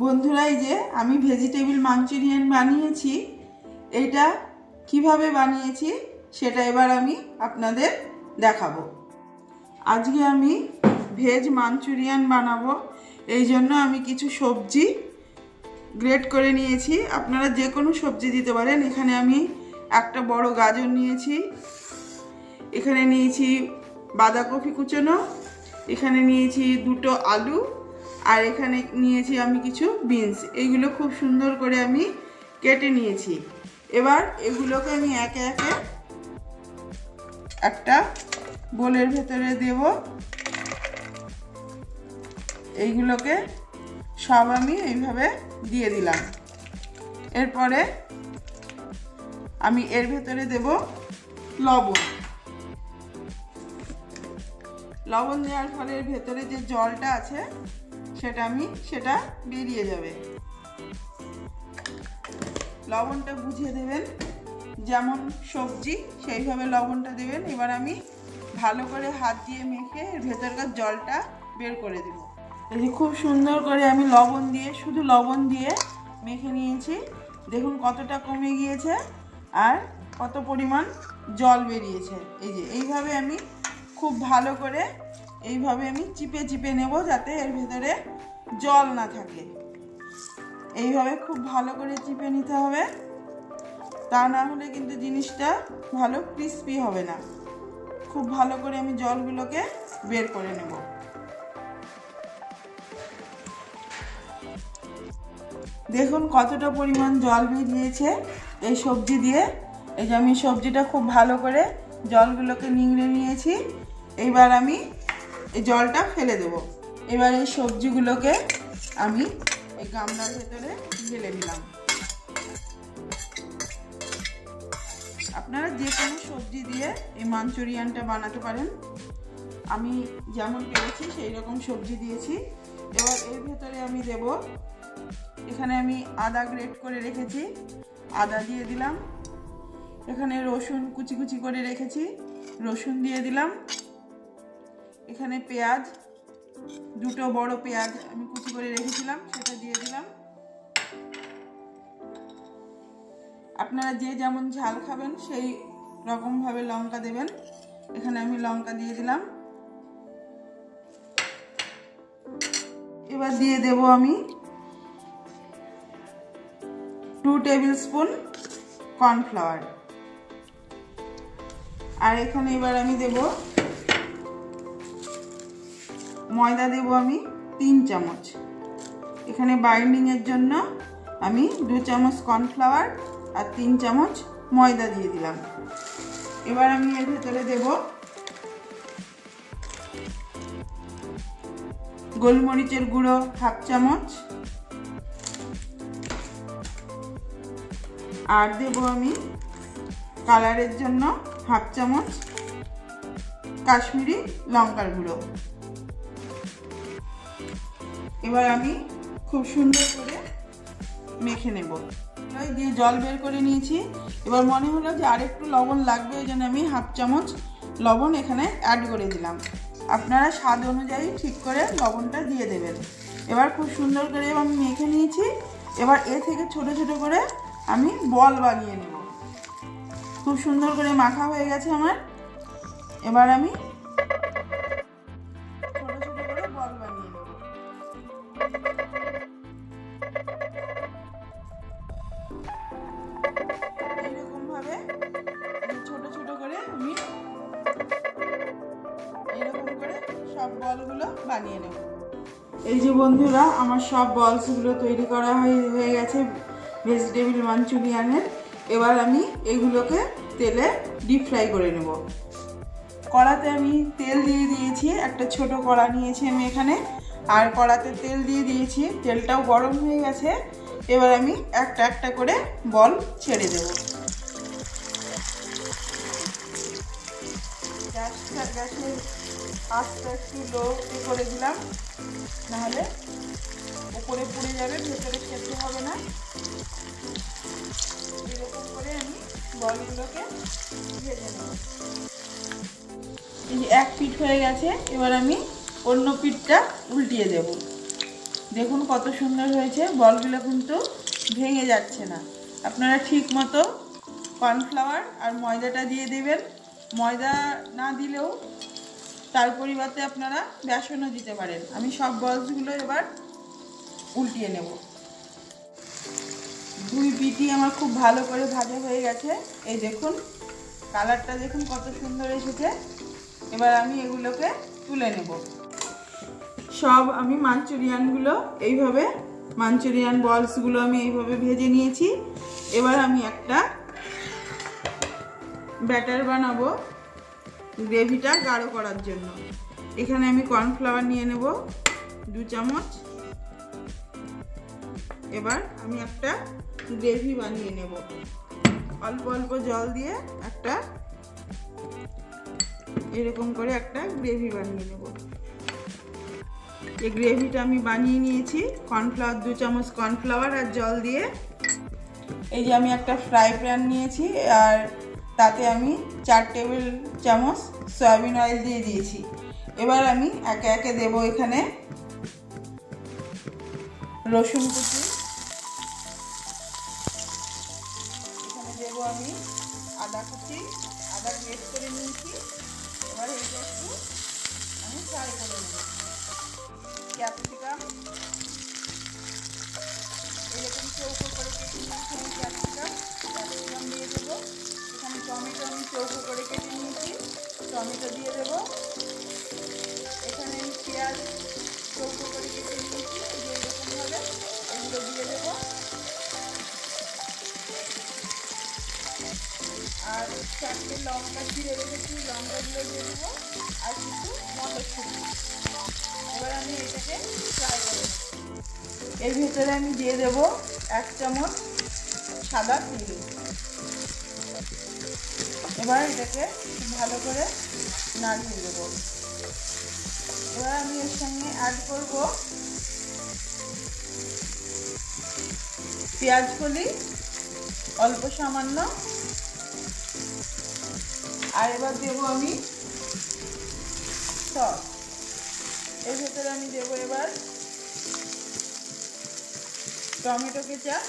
বন্ধুরা, এই যে আমি ভেজিটেবিল মাঞ্চুরিয়ান বানিয়েছি। এটা কিভাবে বানিয়েছি সেটা এবার আমি আপনাদের দেখাবো। আজকে আমি ভেজ মাঞ্চুরিয়ান বানাবো, এই জন্য আমি কিছু সবজি গ্রেট করে নিয়েছি। আপনারা যে কোনো সবজি দিতে পারেন। এখানে আমি একটা বড় গাজর নিয়েছি, এখানে নিয়েছি বাঁধাকপি কুচনো, এখানে নিয়েছি দুটো আলু, আর এখানে নিয়েছি আমি কিছু বিনস। এইগুলো খুব সুন্দর করে আমি কেটে নিয়েছি। এবার এগুলোকে আমি একে একে একটা বোলের ভেতরে দেব। এইগুলোকে সব আমি এইভাবে দিয়ে দিলাম। এরপরে আমি এর ভেতরে দেব লবণ। লবণ দেওয়ার ফলে এর ভেতরে যে জলটা আছে সেটা বেরিয়ে যাবে। লবণটা বুঝিয়ে দেবেন, যেমন সবজি সেইভাবে লবণটা দেবেন। এবার আমি ভালো করে হাত দিয়ে মেখে এর ভেতরকার জলটা বের করে দেব। এই যে খুব সুন্দর করে আমি শুধু লবণ দিয়ে মেখে নিয়েছি। দেখুন কতটা কমে গিয়েছে আর কত পরিমাণ জল বেরিয়েছে। এই যে এইভাবে আমি খুব ভালো করে এইভাবে আমি চিপে চিপে নেব, যাতে এর ভেতরে জল না থাকে। এইভাবে খুব ভালো করে চিপে নিতে হবে, তা না হলে কিন্তু জিনিসটা ভালো ক্রিস্পি হবে না। খুব ভালো করে আমি জলগুলোকে বের করে নেব। দেখুন কতটা পরিমাণ জল বেরিয়েছে এই সবজি দিয়ে। এই যে আমি সবজিটা খুব ভালো করে জলগুলোকে নিংড়ে নিয়েছি। এইবার আমি এই জলটা ফেলে দেব। এবার এই সবজিগুলোকে আমি এই গামলার ভেতরে ঢেলে দিলাম। আপনারা যে কোনো সবজি দিয়ে এই মাঞ্চুরিয়ানটা বানাতে পারেন। আমি যেমন পেরেছি সেই রকম সবজি দিয়েছি। এবার এর ভেতরে আমি দেব, এখানে আমি আদা গ্রেট করে রেখেছি, আদা দিয়ে দিলাম। এখানে রসুন কুচি কুচি করে রেখেছি, রসুন দিয়ে দিলাম। এখানে পেঁয়াজ, দুটো বড় পেঁয়াজ আমি কুচি করে রেখেছিলাম, সেটা দিয়ে দিলাম। আপনারা যে যেমন ঝাল খাবেন সেই রকমভাবে লঙ্কা দেবেন। এখানে আমি লঙ্কা দিয়ে দিলাম। এবার দিয়ে দেব আমি 2 টেবিল স্পুন কর্নফ্লাওয়ার। আর এখানে এবার আমি দেব ময়দা, দেব আমি 3 চামচ। এখানে বাইন্ডিংয়ের জন্য আমি 2 চামচ কর্নফ্লাওয়ার আর 3 চামচ ময়দা দিয়ে দিলাম। এবার আমি এর ভেতরে দেব গোলমরিচের গুঁড়ো 1/2 চামচ, আর দেব আমি কালারের জন্য 1/2 চামচ কাশ্মীরি লঙ্কার গুঁড়ো। এবার আমি খুব সুন্দর করে মেখে নেব। দিয়ে জল বের করে নিয়েছি। এবার মনে হলো যে আরেকটু লবণ লাগবে, ওই জন্য আমি 1/2 চামচ লবণ এখানে অ্যাড করে দিলাম। আপনারা স্বাদ অনুযায়ী ঠিক করে লবণটা দিয়ে দেবেন। এবার খুব সুন্দর করে আমি মেখে নিয়েছি। এবার এ থেকে ছোট ছোট করে আমি বল বানিয়ে নেব। খুব সুন্দর করে মাখা হয়ে গেছে আমার। এবার আমি ছোট ছোট করে বল বানিয়ে নেব। এইরকম ভাবে ছোট ছোট করে আমি এইরকম করে সব বলগুলো বানিয়ে নেব। এই যে বন্ধুরা, আমার সব বলসগুলো তৈরি করা হয়ে গেছে ভেজিটেবিল মাঞ্চুরিয়ানের। এবার আমি এগুলোকে তেলে ডিপ ফ্রাই করে নেব। কড়াতে আমি তেল দিয়ে দিয়েছি, একটা ছোট কড়া নিয়েছি আমি এখানে, আর কড়াতে তেল দিয়ে দিয়েছি। তেলটাও গরম হয়ে গেছে। এবার আমি একটা একটা করে বল ছেড়ে দেব। গ্যাসের আঁচটা একটু লো করে দিলাম, নাহলে উপরে পুড়ে যাবে, ভেতরে খেতে হবে না। এরকম করে আমি বলগুলোকে ভেজে নেব। এই যে এক পিঠ হয়ে গেছে, এবার আমি অন্য পিঠটা উল্টিয়ে দেব। দেখুন কত সুন্দর হয়েছে, বলগুলো কিন্তু ভেঙে যাচ্ছে না। আপনারা ঠিক মতো কর্নফ্লাওয়ার আর ময়দাটা দিয়ে দেবেন। ময়দা না দিলেও তার পরিবর্তে আপনারা বেসনও দিতে পারেন। আমি সব বলসগুলো এবার উল্টিয়ে নেব। দুই পিঠই আমার খুব ভালো করে ভাজা হয়ে গেছে। এই দেখুন কালারটা দেখুন কত সুন্দর এসেছে। এবার আমি এগুলোকে তুলে নেব। সব আমি মাঞ্চুরিয়ানগুলো এইভাবে, মাঞ্চুরিয়ান বলসগুলো আমি এইভাবে ভেজে নিয়েছি। এবার আমি একটা ব্যাটার বানাবো গ্রেভিটা গাঢ় করার জন্য। এখানে আমি কর্নফ্লাওয়ার নিয়ে নেব 2 চামচ। এবার আমি একটা গ্রেভি বানিয়ে নেব। অল্প অল্প জল দিয়ে একটা এরকম করে একটা গ্রেভি বানিয়ে নেব। এই গ্রেভিটা আমি বানিয়ে নিয়েছি কর্নফ্লাওয়ার 2 চামচ কর্নফ্লাওয়ার আর জল দিয়ে। এই যে আমি একটা ফ্রাই প্যান নিয়েছি আর তাতে আমি 4 টেবিল চামচ সয়াবিন অয়েল দিয়ে দিয়েছি। এবার আমি একে একে দেব এখানে রসুন কুচি, এখানে দেব আমি আদা কুচি, আদা গ্রেট করে নিয়েছি। এবার এইটা একটু আমি ফ্রাই করে নেব। ক্যাপসিকাম এরকম চৌকো করে কেটে নিয়েছি আমি, ক্যাপসিকাম দিয়ে দেবো। এখানে টমেটো আমি চৌকো করে কেটে নিয়েছি, টমেটো দিয়ে দেবো। এখানে আমি পেঁয়াজ চৌকো করে কেটে নিয়েছি, এই যে এরকমভাবে এগুলো দিয়ে দেবো। আর 4টে লঙ্কা ছিঁড়ে রেখেছি, লঙ্কাগুলো দিয়ে দেবো আর কিছু মটরশুঁটি। এবার আমি এটাকে ফ্রাই করে নেব। এর ভিতরে আমি দিয়ে দেব 1 চামচ সাদা তিল। এবার এটাকে ভালো করে নাড়িয়ে দেব। এবার আমি এর সঙ্গে অ্যাড করব পেঁয়াজ কলি অল্প সামান্য। আর এবার দেব আমি সস। এর ভেতরে আমি দেবো এবার টমেটো কেচাপ,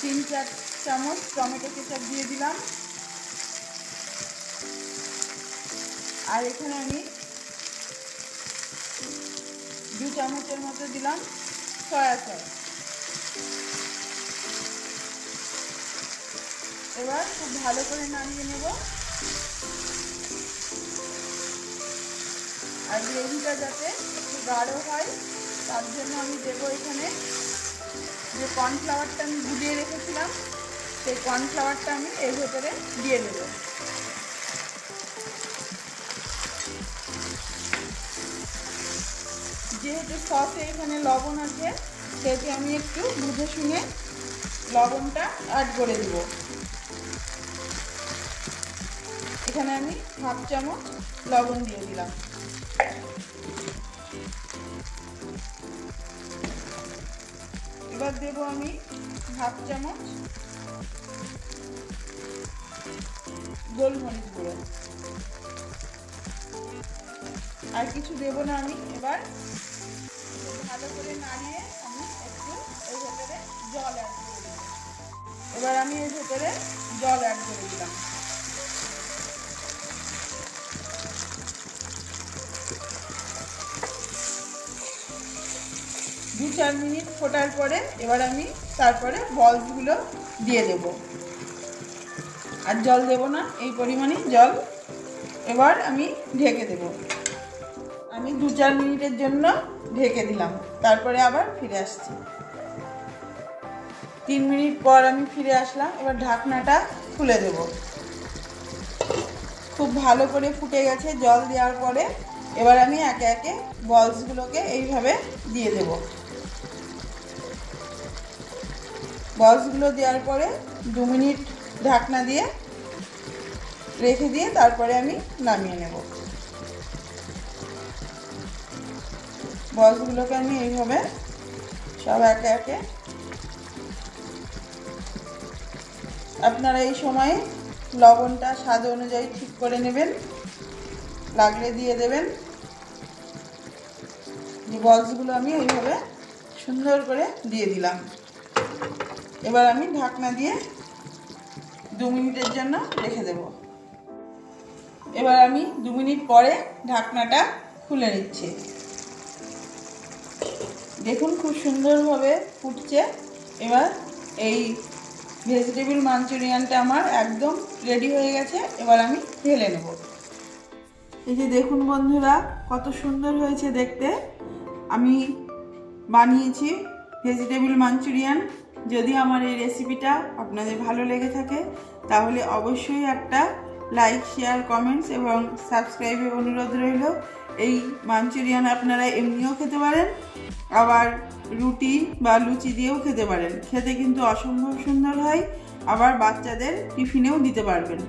3-4 চামচ টমেটো কেচাপ দিয়ে দিলাম। আর এখানে আমি 2 চামচের মতো দিলাম সয়া সস। এবার খুব ভালো করে নাড়িয়ে নেব। আর গ্রেভিটা যাতে একটু গাঢ় হয় তার জন্য আমি দেবো এখানে যে কর্নফ্লাওয়ারটা আমি গুলিয়ে রেখেছিলাম, সেই কর্নফ্লাওয়ারটা আমি এর ভেতরে দিয়ে দেব। যেহেতু সসে এখানে লবণ আছে সেহেতু আমি একটু বুঝে শুনে লবণটা অ্যাড করে দেব। এখানে আমি 1/2 চামচ লবণ দিয়ে দিলাম। এবার দেব আমি 1/2 চামচ গোলমরিচ গুঁড়ো। আর কিছু দেব না আমি। এবার ভালো করে নাড়িয়ে আমি একটু এর ভেতরে জল অ্যাড করে দেব। এবার আমি এর ভেতরে জল অ্যাড করে দিলাম। দু 4 মিনিট ফোটার পরে এবার আমি তারপরে বলসগুলো দিয়ে দেব। আর জল দেব না, এই পরিমাণেই জল। এবার আমি ঢেকে দেব। আমি 2-4 মিনিটের জন্য ঢেকে দিলাম, তারপরে আবার ফিরে আসছি। 3 মিনিট পর আমি ফিরে আসলাম। এবার ঢাকনাটা খুলে দেব। খুব ভালো করে ফুটে গেছে জল দেওয়ার পরে। এবার আমি একে একে বলসগুলোকে এইভাবে দিয়ে দেব। বলসগুলো দেওয়ার পরে 2 মিনিট ঢাকনা দিয়ে রেখে দিয়ে তারপরে আমি নামিয়ে নেব। বলসগুলোকে আমি এইভাবে সব একে একে, আপনারা এই সময়ে লবণটা স্বাদ অনুযায়ী ঠিক করে নেবেন। লাগলে দিয়ে দেবেন। যে বলসগুলো আমি এইভাবে সুন্দর করে দিয়ে দিলাম। এবার আমি ঢাকনা দিয়ে 2 মিনিটের জন্য রেখে দেব। এবার আমি 2 মিনিট পরে ঢাকনাটা খুলে নিচ্ছি। দেখুন খুব সুন্দরভাবে ফুটছে। এবার এই ভেজিটেবল মাঞ্চুরিয়ানটা আমার একদম রেডি হয়ে গেছে। এবার আমি ঢেলে নেব। এই যে দেখুন বন্ধুরা, কত সুন্দর হয়েছে দেখতে। আমি বানিয়েছি ভেজিটেবল মাঞ্চুরিয়ান। যদি আমার এই রেসিপিটা আপনাদের ভালো লেগে থাকে তাহলে অবশ্যই একটা লাইক, শেয়ার, কমেন্টস এবং সাবস্ক্রাইবের অনুরোধ রইল। এই মাঞ্চুরিয়ান আপনারা এমনিও খেতে পারেন, আবার রুটি বা লুচি দিয়েও খেতে পারেন। খেতে কিন্তু অসম্ভব সুন্দর হয়। আবার বাচ্চাদের টিফিনেও দিতে পারবেন।